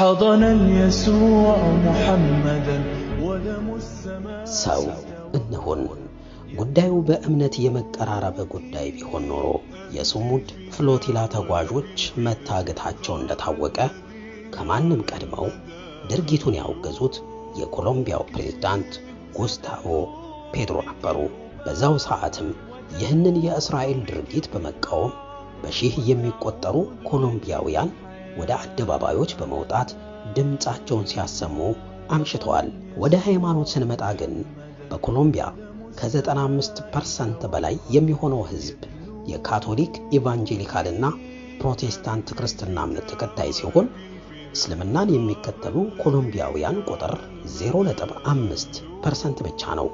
حضن يسوع محمدا ودم السماء سو إنهن ጉዳዩ በእምነት የመቀራረበ ጉዳይ ቢሆን ኖሮ የሱሙድ ፍሎቲላ ተጓዦች መታገታቸው እንደታወቀ ከማንም ቀድመው ድርጊቱን ያወገዙት የኮሎምቢያው ፕሬዝዳንት ጉስታቮ ፔትሮ ነበሩ። በዛው ሰዓትም ይህንን የእስራኤል ድርጊት በመቃወም በሺህ የሚቆጠሩ ኮሎምቢያውያን ወደ አደባባዮች በመውጣት ድምጻቸውን ሲያሰሙ አምሽተዋል። ወደ ሃይማኖት ስንመጣ ግን በኮሎምቢያ ከ95% በላይ የሚሆነው ህዝብ የካቶሊክ ኢቫንጀሊካልና ፕሮቴስታንት ክርስትና እምነት ተከታይ ሲሆን እስልምናን የሚከተሉ ኮሎምቢያውያን ቁጥር 0.5% ብቻ ነው፣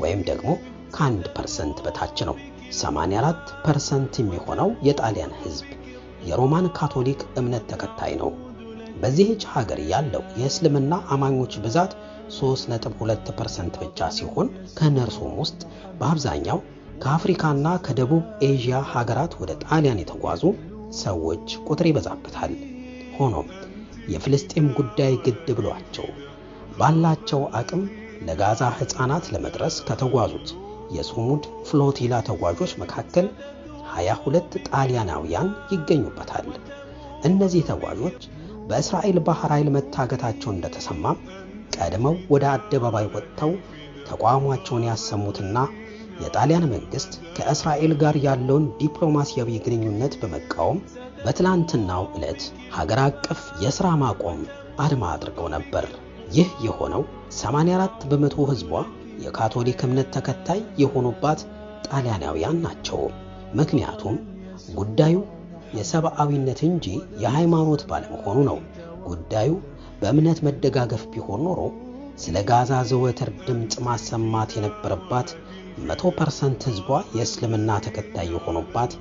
ወይም ደግሞ ከ1% በታች ነው። 84% የሚሆነው የጣሊያን ህዝብ የሮማን ካቶሊክ እምነት ተከታይ ነው። በዚህች ሀገር ያለው የእስልምና አማኞች ብዛት 3.2% ብቻ ሲሆን ከነርሱም ውስጥ በአብዛኛው ከአፍሪካና ከደቡብ ኤዥያ ሀገራት ወደ ጣሊያን የተጓዙ ሰዎች ቁጥር ይበዛበታል። ሆኖም የፍልስጤም ጉዳይ ግድ ብሏቸው ባላቸው አቅም ለጋዛ ህፃናት ለመድረስ ከተጓዙት የሱሙድ ፍሎቲላ ተጓዦች መካከል 22 ጣሊያናውያን ይገኙበታል። እነዚህ ተጓዦች በእስራኤል ባህር ኃይል መታገታቸው እንደተሰማ ቀድመው ወደ አደባባይ ወጥተው ተቋማቸውን ያሰሙትና የጣሊያን መንግስት ከእስራኤል ጋር ያለውን ዲፕሎማሲያዊ ግንኙነት በመቃወም በትላንትናው ዕለት ሀገር አቀፍ የሥራ ማቆም አድማ አድርገው ነበር። ይህ የሆነው 84 በመቶ ህዝቧ የካቶሊክ እምነት ተከታይ የሆኑባት ጣሊያናውያን ናቸው። ምክንያቱም ጉዳዩ የሰብአዊነት እንጂ የሃይማኖት ባለመሆኑ ነው። ጉዳዩ በእምነት መደጋገፍ ቢሆን ኖሮ ስለ ጋዛ ዘወትር ድምጽ ማሰማት የነበረባት 100% ህዝቧ የእስልምና ተከታይ የሆኑባት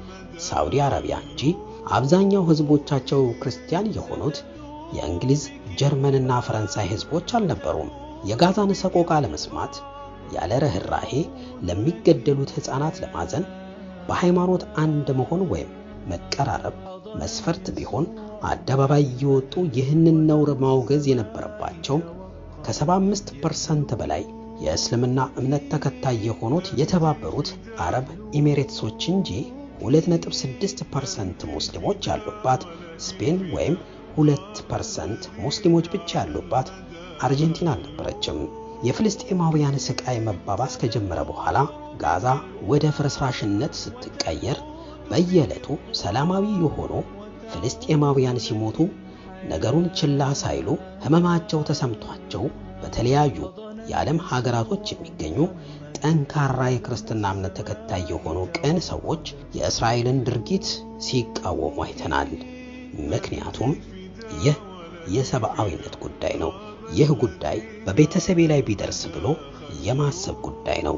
ሳውዲ አረቢያ እንጂ አብዛኛው ህዝቦቻቸው ክርስቲያን የሆኑት የእንግሊዝ፣ ጀርመንና ፈረንሳይ ህዝቦች አልነበሩም። የጋዛን ሰቆቃ ለመስማት ያለ ርህራሄ ለሚገደሉት ህፃናት ለማዘን በሃይማኖት አንድ መሆን ወይም መቀራረብ መስፈርት ቢሆን አደባባይ እየወጡ ይህንን ነውር ማውገዝ የነበረባቸው ከ75% በላይ የእስልምና እምነት ተከታይ የሆኑት የተባበሩት አረብ ኤሚሬትሶች እንጂ 2.6% ሙስሊሞች ያሉባት ስፔን ወይም 2% ሙስሊሞች ብቻ ያሉባት አርጀንቲና አልነበረችም። የፍልስጤማውያን ስቃይ መባባስ ከጀመረ በኋላ ጋዛ ወደ ፍርስራሽነት ስትቀየር በየዕለቱ ሰላማዊ የሆኑ ፍልስጤማውያን ሲሞቱ ነገሩን ችላ ሳይሉ ህመማቸው ተሰምቷቸው በተለያዩ የዓለም ሀገራቶች የሚገኙ ጠንካራ የክርስትና እምነት ተከታይ የሆኑ ቅን ሰዎች የእስራኤልን ድርጊት ሲቃወሙ አይተናል። ምክንያቱም ይህ የሰብአዊነት ጉዳይ ነው። ይህ ጉዳይ በቤተሰቤ ላይ ቢደርስ ብሎ የማሰብ ጉዳይ ነው።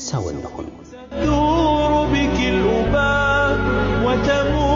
ሰው እንሁን። تدور بك الأباء وتموت